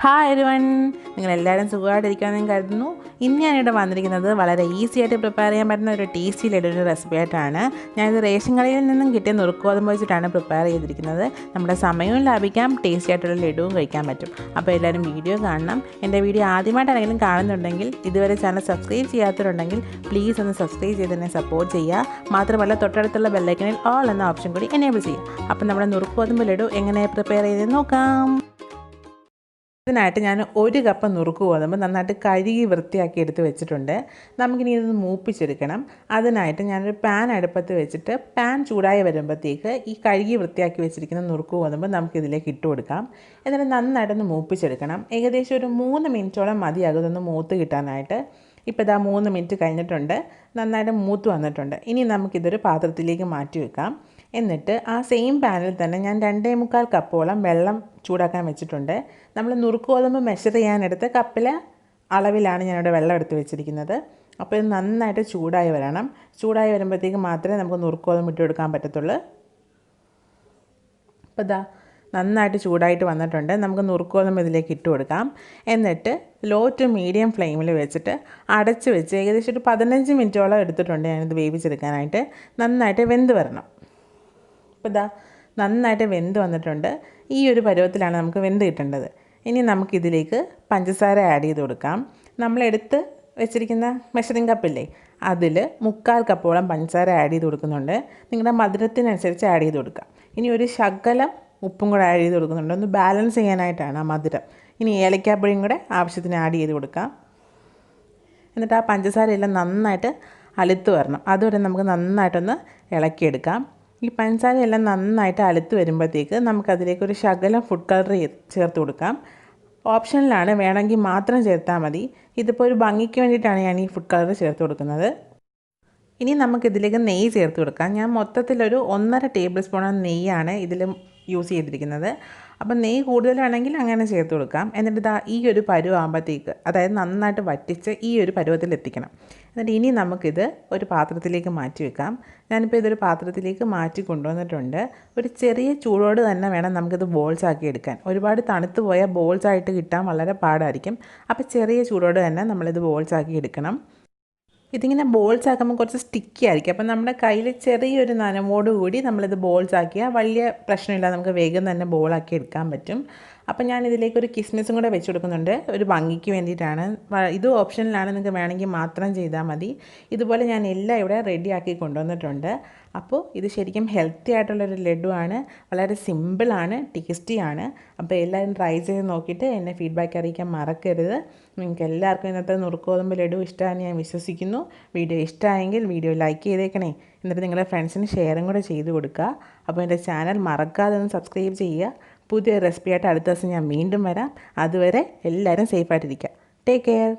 Hi everyone, നിങ്ങളെല്ലാവരും സുഖമായിട്ടിരിക്കാമെന്ന് ഞാൻ കരുതുന്നു. ഇന്ന് ഞാനിവിടെ വന്നിരിക്കുന്നത് വളരെ ഈസി ആയിട്ട് പ്രിപ്പയർ ചെയ്യാൻ പറ്റുന്ന ഒരു ടേസ്റ്റി ലഡുവിൻ്റെ റെസിപ്പി ആയിട്ടാണ്. ഞാനിത് റേഷൻ കടയിൽ നിന്നും കിട്ടിയ നുറുക്ക് ഗോതമ്പ് വെച്ചിട്ടാണ് പ്രിപ്പയർ ചെയ്തിരിക്കുന്നത്. നമ്മുടെ സമയവും ലാഭിക്കാം, ടേസ്റ്റി ആയിട്ടുള്ള ലഡുവും കഴിക്കാൻ പറ്റും. അപ്പോൾ എല്ലാവരും വീഡിയോ കാണണം. എൻ്റെ വീഡിയോ ആദ്യമായിട്ടാണെങ്കിലും കാണുന്നുണ്ടെങ്കിൽ, ഇതുവരെ ചാനൽ സബ്സ്ക്രൈബ് ചെയ്യാത്തവരുണ്ടെങ്കിൽ പ്ലീസ് ഒന്ന് സബ്സ്ക്രൈബ് ചെയ്ത് തന്നെ സപ്പോർട്ട് ചെയ്യുക. മാത്രമല്ല തൊട്ടടുത്തുള്ള ബെല്ലൈക്കനിൽ ഓൾ എന്ന ഓപ്ഷൻ കൂടി എനേബിൾ ചെയ്യുക. അപ്പോൾ നമ്മുടെ നുറുക്ക് ഗോതമ്പ് ലഡു എങ്ങനെ പ്രിപ്പയർ ചെയ്ത് നോക്കാം. ഇതിനായിട്ട് ഞാൻ 1 കപ്പ് നുറുക്ക് ഗോതമ്പ് നന്നായിട്ട് കഴുകി വൃത്തിയാക്കി എടുത്ത് വെച്ചിട്ടുണ്ട്. നമുക്കിനി ഇതൊന്ന് മൂപ്പിച്ചെടുക്കണം. അതിനായിട്ട് ഞാനൊരു പാൻ അടുപ്പത്ത് വെച്ചിട്ട് പാൻ ചൂടായി വരുമ്പോഴത്തേക്ക് ഈ കഴുകി വൃത്തിയാക്കി വെച്ചിരിക്കുന്ന നുറുക്ക് ഗോതമ്പ് നമുക്കിതിലേക്ക് ഇട്ട് കൊടുക്കാം. എന്നിട്ട് നന്നായിട്ടൊന്ന് മൂപ്പിച്ചെടുക്കണം. ഏകദേശം ഒരു 3 മിനിറ്റോളം മതിയാകും ഇതൊന്ന് മൂത്ത് കിട്ടാനായിട്ട്. ഇപ്പോൾ ഇതാ 3 മിനിറ്റ് കഴിഞ്ഞിട്ടുണ്ട്, നന്നായിട്ട് മൂത്ത് വന്നിട്ടുണ്ട്. ഇനി നമുക്കിതൊരു പാത്രത്തിലേക്ക് മാറ്റി വെക്കാം. എന്നിട്ട് ആ സെയിം പാനിൽ തന്നെ ഞാൻ 2.25 കപ്പോളം വെള്ളം ചൂടാക്കാൻ വെച്ചിട്ടുണ്ട്. നമ്മൾ നുറുക്ക് ഗോതമ്പ് മെഷർ ചെയ്യാനെടുത്ത കപ്പിലെ അളവിലാണ് ഞാനിവിടെ വെള്ളം എടുത്ത് വെച്ചിരിക്കുന്നത്. അപ്പോൾ ഇത് നന്നായിട്ട് ചൂടായി വരണം. ചൂടായി വരുമ്പോഴത്തേക്ക് മാത്രമേ നമുക്ക് നുറുക്ക് ഗോതമ്പ് ഇട്ട് കൊടുക്കാൻ പറ്റത്തുള്ളൂ. അപ്പോൾ ഇതാ നന്നായിട്ട് ചൂടായിട്ട് വന്നിട്ടുണ്ട്. നമുക്ക് നുറുക്ക് ഗോതമ്പ് ഇതിലേക്ക് ഇട്ട് കൊടുക്കാം. എന്നിട്ട് ലോ ടു മീഡിയം ഫ്ലെയിമിൽ വെച്ചിട്ട് അടച്ച് വെച്ച് ഏകദേശം ഒരു 15 മിനിറ്റോളം എടുത്തിട്ടുണ്ട് ഞാനിത് വേവിച്ചെടുക്കാനായിട്ട്. നന്നായിട്ട് വെന്ത് വരണം. അപ്പോൾ ഇതാ നന്നായിട്ട് വെന്ത് വന്നിട്ടുണ്ട്. ഈ ഒരു പരുവത്തിലാണ് നമുക്ക് വെന്ത് കിട്ടേണ്ടത്. ഇനി നമുക്കിതിലേക്ക് പഞ്ചസാര ആഡ് ചെയ്ത് കൊടുക്കാം. നമ്മളെടുത്ത് വെച്ചിരിക്കുന്ന മെഷറിംഗ് കപ്പില്ലേ, അതിൽ 3/4 കപ്പോളം പഞ്ചസാര ആഡ് ചെയ്ത് കൊടുക്കുന്നുണ്ട്. നിങ്ങളുടെ മധുരത്തിനനുസരിച്ച് ആഡ് ചെയ്ത് കൊടുക്കാം. ഇനി ഒരു ശകലം ഉപ്പും കൂടെ ആഡ് ചെയ്ത് കൊടുക്കുന്നുണ്ട്, ഒന്ന് ബാലൻസ് ചെയ്യാനായിട്ടാണ് ആ മധുരം. ഇനി ഏലക്കാപ്പൊടിയും കൂടെ ആവശ്യത്തിന് ആഡ് ചെയ്ത് കൊടുക്കാം. എന്നിട്ട് ആ പഞ്ചസാരയെല്ലാം നന്നായിട്ട് അലുത്ത് വരണം. അതുവരെ നമുക്ക് നന്നായിട്ടൊന്ന് ഇളക്കിയെടുക്കാം. ഈ പഞ്ചസാരയെല്ലാം നന്നായിട്ട് അലുത്ത് വരുമ്പോഴത്തേക്ക് നമുക്കതിലേക്ക് ഒരു ശകലം ഫുഡ് കളർ ചേർത്ത് കൊടുക്കാം. ഓപ്ഷനിലാണ്, വേണമെങ്കിൽ മാത്രം ചേർത്താൽ മതി. ഇതിപ്പോൾ ഒരു ഭംഗിക്ക് വേണ്ടിയിട്ടാണ് ഞാൻ ഈ ഫുഡ് കളർ ചേർത്ത് കൊടുക്കുന്നത്. ഇനി നമുക്കിതിലേക്ക് നെയ്യ് ചേർത്ത് കൊടുക്കാം. ഞാൻ മൊത്തത്തിലൊരു 1.5 ടേബിൾ സ്പൂൺ നെയ്യാണ് ഇതിൽ യൂസ് ചെയ്തിരിക്കുന്നത്. അപ്പം നെയ്യ് കൂടുതൽ വേണമെങ്കിൽ അങ്ങനെ ചേർത്ത് കൊടുക്കാം. എന്നിട്ട് ഇതാ ഈ ഒരു പരുവാകുമ്പോഴത്തേക്ക്, അതായത് നന്നായിട്ട് വറ്റിച്ച് ഈ ഒരു പരുവത്തിൽ എത്തിക്കണം. എന്നിട്ട് ഇനി നമുക്കിത് ഒരു പാത്രത്തിലേക്ക് മാറ്റി വെക്കാം. ഞാനിപ്പോൾ ഇതൊരു പാത്രത്തിലേക്ക് മാറ്റി കൊണ്ടുവന്നിട്ടുണ്ട്. ഒരു ചെറിയ ചൂടോട് തന്നെ വേണം നമുക്കിത് ബോൾസ് ആക്കി എടുക്കാൻ. ഒരുപാട് തണുത്ത് പോയാൽ ബോൾസ് ആയിട്ട് കിട്ടാൻ വളരെ പാടായിരിക്കും. അപ്പോൾ ചെറിയ ചൂടോട് തന്നെ നമ്മളിത് ബോൾസ് ആക്കി എടുക്കണം. ഇതിങ്ങനെ ബോൾസ് ആക്കുമ്പോൾ കുറച്ച് സ്റ്റിക്കി ആയിരിക്കും. അപ്പം നമ്മുടെ കയ്യിൽ ചെറിയൊരു നനവോട് കൂടി നമ്മളിത് ബോൾസ് ആക്കിയാൽ വലിയ പ്രശ്നമില്ല, നമുക്ക് വേഗം തന്നെ ബോളാക്കി എടുക്കാൻ പറ്റും. അപ്പം ഞാൻ ഇതിലേക്ക് ഒരു കിസ്മിസും കൂടെ വെച്ച് കൊടുക്കുന്നുണ്ട്, ഒരു ഭംഗിക്ക് വേണ്ടിയിട്ടാണ്. ഇത് ഓപ്ഷനിലാണ്, നിങ്ങൾക്ക് വേണമെങ്കിൽ മാത്രം ചെയ്താൽ മതി. ഇതുപോലെ ഞാൻ എല്ലാം ഇവിടെ റെഡിയാക്കി കൊണ്ടുവന്നിട്ടുണ്ട്. അപ്പോൾ ഇത് ശരിക്കും ഹെൽത്തി ആയിട്ടുള്ളൊരു ലഡു ആണ്. വളരെ സിമ്പിളാണ്, ടേസ്റ്റിയാണ്. അപ്പോൾ എല്ലാവരും ട്രൈ ചെയ്ത് നോക്കിയിട്ട് എന്നെ ഫീഡ്ബാക്ക് അറിയിക്കാൻ മറക്കരുത്. നിങ്ങൾക്ക് എല്ലാവർക്കും ഇന്നത്തെ നുറുക്ക് ഗോതമ്പ് ലഡു ഇഷ്ടമാണെന്ന് ഞാൻ വിശ്വസിക്കുന്നു. വീഡിയോ ഇഷ്ടമായെങ്കിൽ വീഡിയോ ലൈക്ക് ചെയ്തേക്കണേ. എന്നിട്ട് നിങ്ങളുടെ ഫ്രണ്ട്സിന് ഷെയറും കൂടെ ചെയ്ത് കൊടുക്കുക. അപ്പോൾ എൻ്റെ ചാനൽ മറക്കാതെ ഒന്ന് സബ്സ്ക്രൈബ് ചെയ്യുക. പുതിയ റെസിപ്പിയായിട്ട് അടുത്ത ദിവസം ഞാൻ വീണ്ടും വരാം. അതുവരെ എല്ലാവരും സേഫായിട്ടിരിക്കുക. Take care.